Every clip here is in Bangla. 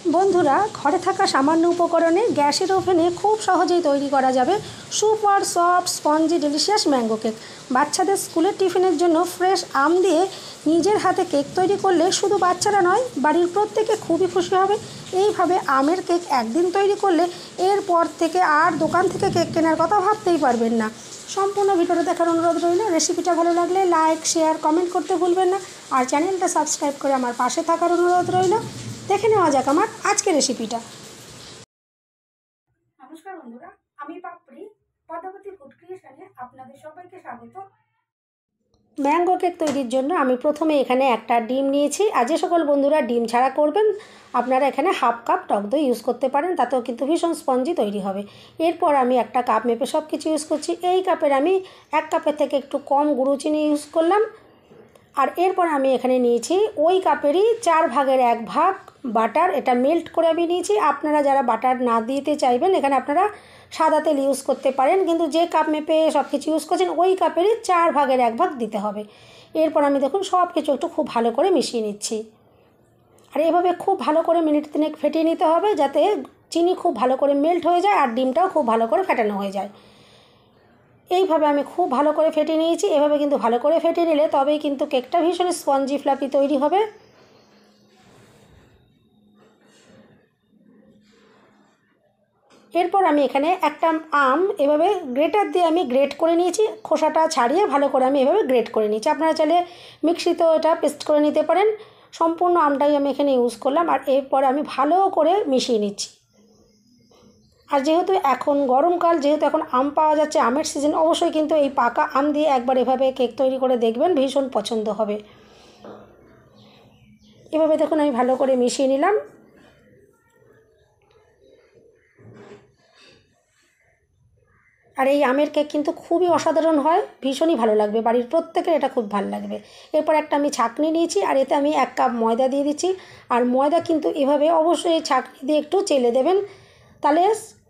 বন্ধুরা, ঘরে থাকা সামান্য উপকরণে গ্যাসের ওভেনে খুব সহজেই তৈরি করা যাবে super soft spongy delicious mango cake. বাচ্চাদের স্কুলের টিফিনের জন্য ফ্রেশ আম দিয়ে নিজের হাতে কেক তৈরি করলে শুধু বাচ্চারা নয়, বাড়ির প্রত্যেকে খুবই খুশি হবে। এইভাবে আমের কেক একদিন তৈরি করলে এরপর থেকে আর দোকান থেকে কেক কেনার কথা ভাবতেই পারবেন না। সম্পূর্ণ ভিডিওটা দেখার অনুরোধ রইল। রেসিপিটা ভালো লাগলে লাইক, শেয়ার, কমেন্ট করতে ভুলবেন না। আর চ্যানেলটা সাবস্ক্রাইব করে আমার পাশে থাকার অনুরোধ রইল। দেখে নেওয়া যাক আমার আজকের রেসিপিটা। নমস্কার বন্ধুরা, আমি পাপড়ি, পদ্মাবতী ফুড ক্রিয়েশনে আপনাদের সবাইকে স্বাগত। ম্যাঙ্গো কেক তৈরির জন্য আমি প্রথমে এখানে একটা ডিম নিয়েছি। আর যে সকল বন্ধুরা ডিম ছাড়া করবেন, আপনারা এখানে হাফ কাপ টক দই ইউজ করতে পারেন, তাতেও কিন্তু ভীষণ স্পঞ্জি তৈরি হবে। এরপর আমি একটা কাপ মেপে সব কিছু ইউজ করছি। এই কাপের আমি 1 কাপের থেকে একটু কম গুঁড়ো চিনি ইউজ করলাম। আর এরপর আমি এখানে নিয়েছি ওই কাপেরই 4 ভাগের 1 ভাগ বাটার। এটা মেল্ট করে আমি নিয়েছি। আপনারা যারা বাটার না দিতে চাইবেন, এখানে আপনারা সাদা তেল ইউজ করতে পারেন, কিন্তু যে কাপ মেপে সব কিছু ইউজ করছেন ওই কাপেরই 4 ভাগের 1 ভাগ দিতে হবে। এরপর আমি দেখুন সব কিছু একটু খুব ভালো করে মিশিয়ে নিচ্ছি। আর এভাবে খুব ভালো করে মিনিট 3 ফেটিয়ে নিতে হবে, যাতে চিনি খুব ভালো করে মেল্ট হয়ে যায় আর ডিমটাও খুব ভালো করে ফেটানো হয়ে যায়। এইভাবে আমি খুব ভালো করে ফেটিয়ে নিয়েছি। এভাবে কিন্তু ভালো করে ফেটিয়ে নিলে তবেই কিন্তু কেকটা ভীষণ স্পঞ্জি ফ্লাফি তৈরি হবে। এরপর আমি এখানে একটা আম এভাবে গ্রেটার দিয়ে আমি গ্রেট করে নিয়েছি। খোসাটা ছাড়িয়ে ভালো করে আমি এভাবে গ্রেট করে নিয়েছি। আপনারা চাইলে মিক্সিতেও এটা পেস্ট করে নিতে পারেন। সম্পূর্ণ আমটাই আমি এখানে ইউজ করলাম। আর এরপর আমি ভালো করে মিশিয়ে নিচ্ছি। আর যেহেতু এখন গরমকাল, যেহেতু এখন আম পাওয়া যাচ্ছে, আমের সিজন, অবশ্যই কিন্তু এই পাকা আম দিয়ে একবার এভাবে কেক তৈরি করে দেখবেন, ভীষণ পছন্দ হবে। এভাবে দেখুন আমি ভালো করে মিশিয়ে নিলাম। আর এই আমের কেক কিন্তু খুবই অসাধারণ হয়, ভীষণই ভালো লাগবে, বাড়ির প্রত্যেকের এটা খুব ভালো লাগবে। এরপর একটা আমি ছাঁকনি নিয়েছি আর এতে আমি 1 কাপ ময়দা দিয়ে দিচ্ছি। আর ময়দা কিন্তু এভাবে অবশ্যই ছাঁকনি দিয়ে একটু চেলে দেবেন, তাহলে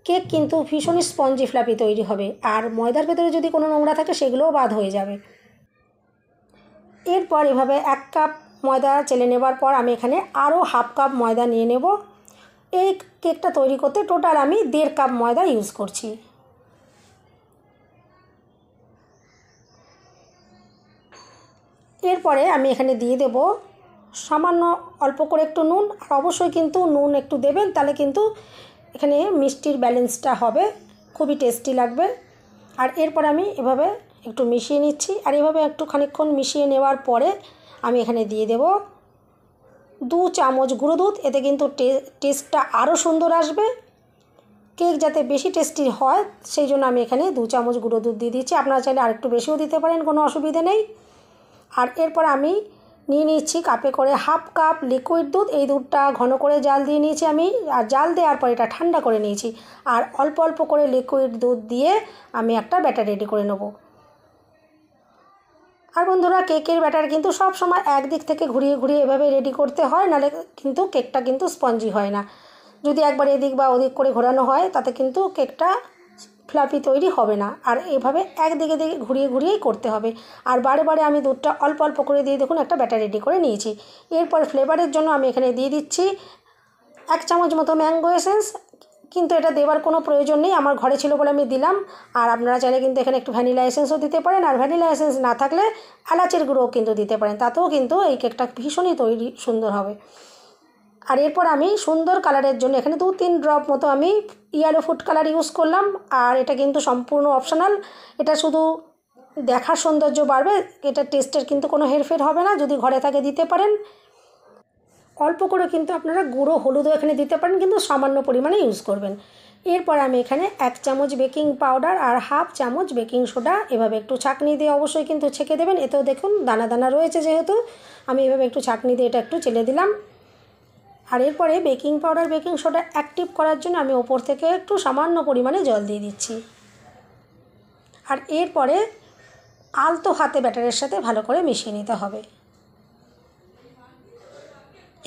কেক কিন্তু ভীষণই স্পঞ্জি ফ্লাফি তৈরি হবে। আর ময়দার ভেতরে যদি কোনো নোংরা থাকে সেগুলোও বাদ হয়ে যাবে। এরপর এভাবে 1 কাপ ময়দা চেলে নেবার পর আমি এখানে আরও হাফ কাপ ময়দা নিয়ে নেব। এই কেকটা তৈরি করতে টোটাল আমি 1.5 কাপ ময়দা ইউজ করছি। এরপরে আমি এখানে দিয়ে দেব সামান্য অল্প করে একটু নুন। আর অবশ্যই কিন্তু নুন একটু দেবেন, তাহলে কিন্তু এখানে মিষ্টির ব্যালেন্সটা হবে, খুবই টেস্টি লাগবে। আর এরপর আমি এভাবে একটু মিশিয়ে নিচ্ছি। আর এভাবে একটু খানিকক্ষণ মিশিয়ে নেওয়ার পরে আমি এখানে দিয়ে দেব 2 চামচ গুঁড়ো দুধ। এতে কিন্তু টেস্টটা আরও সুন্দর আসবে। কেক যাতে বেশি টেস্টি হয় সেই জন্য আমি এখানে 2 চামচ গুঁড়ো দুধ দিয়ে দিচ্ছি। আপনারা চাইলে আরেকটু বেশিও দিতে পারেন, কোনো অসুবিধে নেই। আর এরপর আমি নিয়ে নিচ্ছি কাপে করে হাফ কাপ লিকুইড দুধ। এই দুধটা ঘন করে জাল দিয়ে নিয়েছি আমি। আর জাল দেওয়ার পর এটা ঠান্ডা করে নিয়েছি। আর অল্প অল্প করে লিকুইড দুধ দিয়ে আমি একটা ব্যাটার রেডি করে নেব। আর বন্ধুরা, কেকের ব্যাটার কিন্তু সব সময় একদিক থেকে ঘুরিয়ে ঘুরিয়ে এভাবে রেডি করতে হয়, নাহলে কিন্তু কেকটা কিন্তু স্পঞ্জি হয় না। যদি একবার এদিক বা ওদিক করে ঘোরানো হয় তাতে কিন্তু কেকটা ফ্লাফি তৈরি হবে না। আর এভাবে একদিকে দিকে ঘুরিয়ে ঘুরিয়েই করতে হবে। আর বারে বারে আমি দুধটা অল্প অল্প করে দিয়ে দেখুন একটা ব্যাটার রেডি করে নিয়েছি। এরপর ফ্লেভারের জন্য আমি এখানে দিয়ে দিচ্ছি 1 চামচ মতো ম্যাঙ্গো এসেন্স, কিন্তু এটা দেওয়ার কোনো প্রয়োজন নেই, আমার ঘরে ছিল বলে আমি দিলাম। আর আপনারা চাইলে কিন্তু এখানে একটু ভ্যানিলা এসেন্সও দিতে পারেন। আর ভ্যানিলা এসেন্স না থাকলে এলাচের গুঁড়োও কিন্তু দিতে পারেন, তাতেও কিন্তু এই কেকটা ভীষণই তৈরি সুন্দর হবে। আর এরপর আমি সুন্দর কালারের জন্য এখানে 2-3 ড্রপ মতো আমি ইয়েলো ফুড কালার ইউজ করলাম। আর এটা কিন্তু সম্পূর্ণ অপশনাল, এটা শুধু দেখার সৌন্দর্য বাড়বে, এটা টেস্টের কিন্তু কোনো হেরফের হবে না। যদি ঘরে থাকে দিতে পারেন। অল্প করে কিন্তু আপনারা গুঁড়ো হলুদও এখানে দিতে পারেন, কিন্তু সামান্য পরিমাণে ইউজ করবেন। এরপর আমি এখানে 1 চামচ বেকিং পাউডার আর হাফ চামচ বেকিং সোডা এভাবে একটু ছাঁকনি দিয়ে অবশ্যই কিন্তু ছেঁকে দেবেন। এতেও দেখুন দানা দানা রয়েছে, যেহেতু আমি এভাবে একটু ছাঁকনি দিয়ে এটা একটু চেলে দিলাম। আর এরপরে baking powder baking soda active করার জন্য আমি ওপর থেকে একটু সামান্য পরিমাণে জল দিয়ে দিচ্ছি। আর এরপরে আলতো হাতে ব্যাটারের সাথে ভালো করে মিশিয়ে নিতে হবে।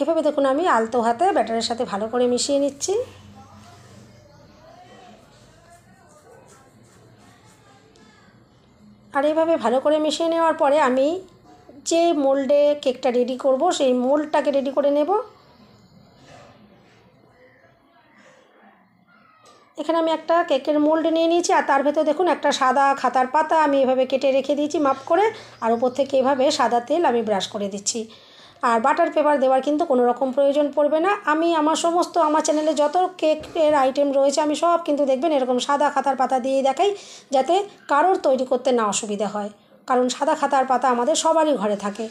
এভাবে দেখুন আমি আলতো হাতে ব্যাটারের সাথে ভালো করে মিশিয়ে নিচ্ছি। আর এইভাবে ভালো করে মিশিয়ে নেওয়ার পরে আমি যে মোল্ডে কেকটা রেডি করব সেই মোল্ডটাকে রেডি করে নেব। এখানে আমি একটা কেকের মোল্ড নিয়ে নিয়েছি, আর তার ভেতর দেখুন একটা সাদা খাতার পাতা আমি এভাবে কেটে রেখে দিয়েছি মাপ করে, আর উপর থেকে এভাবে সাদা তেল আমি ব্রাশ করে দিচ্ছি। আর বাটার পেপার দেওয়ার কিন্তু কোনো রকম প্রয়োজন পড়বে না। আমি আমার সমস্ত আমার চ্যানেলে যত কেকের আইটেম রয়েছে আমি সব কিন্তু দেখবেন এরকম সাদা খাতার পাতা দিয়ে দেখাই, যাতে কারোর তৈরি করতে না অসুবিধা হয়, কারণ সাদা খাতার পাতা আমাদের সবারই ঘরে থাকে।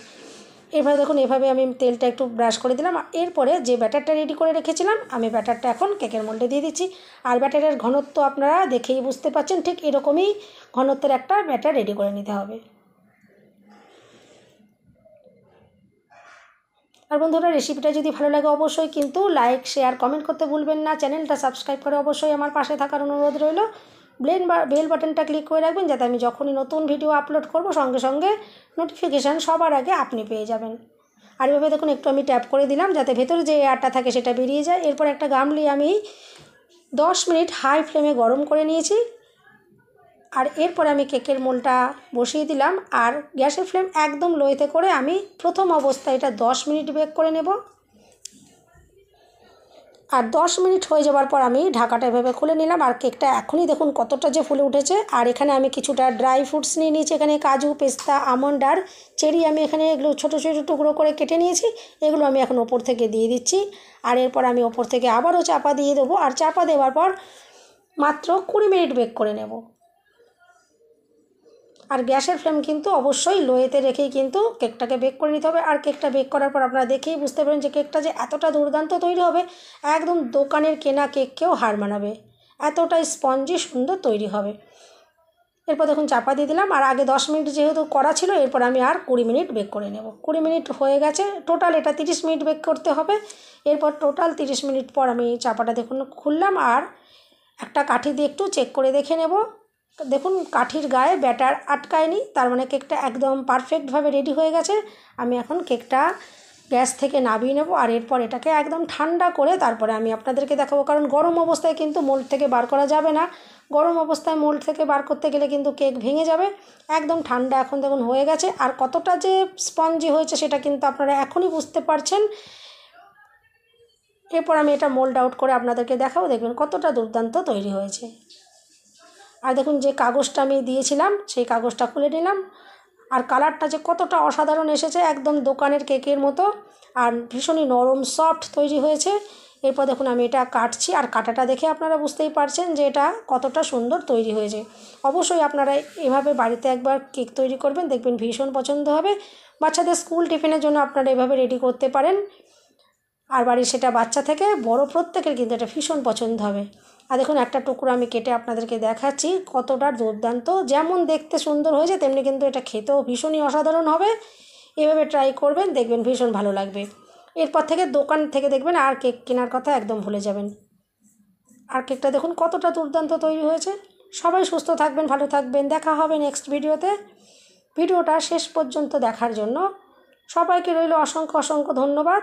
এভাবে দেখুন এভাবে আমি তেলটা একটু ব্রাশ করে দিলাম। এরপরে যে ব্যাটারটা রেডি করে রেখেছিলাম আমি ব্যাটারটা এখন কেকের মোল্ডে দিয়ে দিচ্ছি। আর ব্যাটারের ঘনত্ব আপনারা দেখেই বুঝতে পারছেন, ঠিক এরকমই ঘনত্বের একটা ব্যাটার রেডি করে নিতে হবে। আর বন্ধুরা, রেসিপিটা যদি ভালো লাগে অবশ্যই কিন্তু লাইক শেয়ার কমেন্ট করতে ভুলবেন না। চ্যানেলটা সাবস্ক্রাইব করে অবশ্যই আমার পাশে থাকার অনুরোধ রইল। বেল বাটনটা ক্লিক করে রাখবেন, যাতে আমি যখনই নতুন ভিডিও আপলোড করব সঙ্গে সঙ্গে নোটিফিকেশান সবার আগে আপনি পেয়ে যাবেন। আর এভাবে দেখুন একটু আমি ট্যাপ করে দিলাম, যাতে ভেতরে যে এয়ারটা থাকে সেটা বেরিয়ে যায়। এরপর একটা গামলি আমি 10 মিনিট হাই ফ্লেমে গরম করে নিয়েছি। আর এরপর আমি কেকের মোলটা বসিয়ে দিলাম, আর গ্যাসের ফ্লেম একদম লোতে করে আমি প্রথম অবস্থায় এটা 10 মিনিট বেক করে নেব। আর 10 মিনিট হয়ে যাওয়ার পর আমি ঢাকাটা এভাবে খুলে নিলাম। আর কেকটা এখনই দেখুন কতটা যে ফুলে উঠেছে। আর এখানে আমি কিছুটা ড্রাই ফ্রুটস নিয়ে নিয়েছি, এখানে কাজু, পেস্তা, আমন্ড আর চেরি আমি এখানে এগুলো ছোটো ছোটো টুকরো করে কেটে নিয়েছি। এগুলো আমি এখন ওপর থেকে দিয়ে দিচ্ছি। আর এরপর আমি ওপর থেকে আবারও চাপা দিয়ে দেবো। আর চাপা দেওয়ার পর মাত্র 20 মিনিট বেক করে নেব। আর গ্যাসের ফ্লেম কিন্তু অবশ্যই লোয়েতে রেখেই কিন্তু কেকটাকে বেক করে নিতে হবে। আর কেকটা বেক করার পর আপনারা দেখেই বুঝতে পারেন যে কেকটা যে এতটা দুর্দান্ত তৈরি হবে, একদম দোকানের কেনা কেককেও হার মানাবে, এতটাই স্পঞ্জি সুন্দর তৈরি হবে। এরপর দেখুন চাপা দিয়ে দিলাম। আর আগে 10 মিনিট যেহেতু করা ছিল, এরপর আমি আর 20 মিনিট বেক করে নেব। 20 মিনিট হয়ে গেছে, টোটাল এটা 30 মিনিট বেক করতে হবে। এরপর টোটাল 30 মিনিট পর আমি চাপাটা দেখুন খুললাম, আর একটা কাঠি দিয়ে একটু চেক করে দেখে নেব। দেখুন কাঠির গায়ে ব্যাটার আটকায়নি, তার মানে কেকটা একদম পারফেক্টভাবে রেডি হয়ে গেছে। আমি এখন কেকটা গ্যাস থেকে নামিয়ে নেব। আর এরপর এটাকে একদম ঠান্ডা করে তারপরে আমি আপনাদেরকে দেখাবো, কারণ গরম অবস্থায় কিন্তু মোল্ড থেকে বার করা যাবে না। গরম অবস্থায় মোল্ড থেকে বার করতে গেলে কিন্তু কেক ভেঙে যাবে। একদম ঠান্ডা এখন দেখুন হয়ে গেছে। আর কতটা যে স্পঞ্জি হয়েছে সেটা কিন্তু আপনারা এখনই বুঝতে পারছেন। এরপর আমি এটা মোল্ড আউট করে আপনাদেরকে দেখাবো, দেখবেন কতটা দুর্দান্ত তৈরি হয়েছে। আর দেখুন যে কাগজটা আমি দিয়েছিলাম সেই কাগজটা খুলে নিলাম। আর কালারটা যে কতটা অসাধারণ এসেছে, একদম দোকানের কেকের মতো, আর ভীষণই নরম সফট তৈরি হয়েছে। এরপর দেখুন আমি এটা কাটছি, আর কাটাটা দেখে আপনারা বুঝতেই পারছেন যে এটা কতটা সুন্দর তৈরি হয়েছে। অবশ্যই আপনারা এভাবে বাড়িতে একবার কেক তৈরি করবেন, দেখবেন ভীষণ পছন্দ হবে। বাচ্চাদের স্কুল টিফিনের জন্য আপনারা এভাবে রেডি করতে পারেন। আর বাড়ির সেটা বাচ্চা থেকে বড় প্রত্যেকের কিন্তু এটা ভীষণ পছন্দ হবে। আর দেখুন একটা টুকরো আমি কেটে আপনাদেরকে দেখাচ্ছি, কতটা দুর্দান্ত, যেমন দেখতে সুন্দর হয়েছে তেমনি কিন্তু এটা খেতেও ভীষণই অসাধারণ হবে। এভাবে ট্রাই করবেন, দেখবেন ভীষণ ভালো লাগবে। এরপর থেকে দোকান থেকে দেখবেন আর কেক কেনার কথা একদম ভুলে যাবেন। আর কেকটা দেখুন কতটা দুর্দান্ত তৈরি হয়েছে। সবাই সুস্থ থাকবেন, ভালো থাকবেন, দেখা হবে নেক্সট ভিডিওতে। ভিডিওটা শেষ পর্যন্ত দেখার জন্য সবাইকে রইল অসংখ্য অসংখ্য ধন্যবাদ।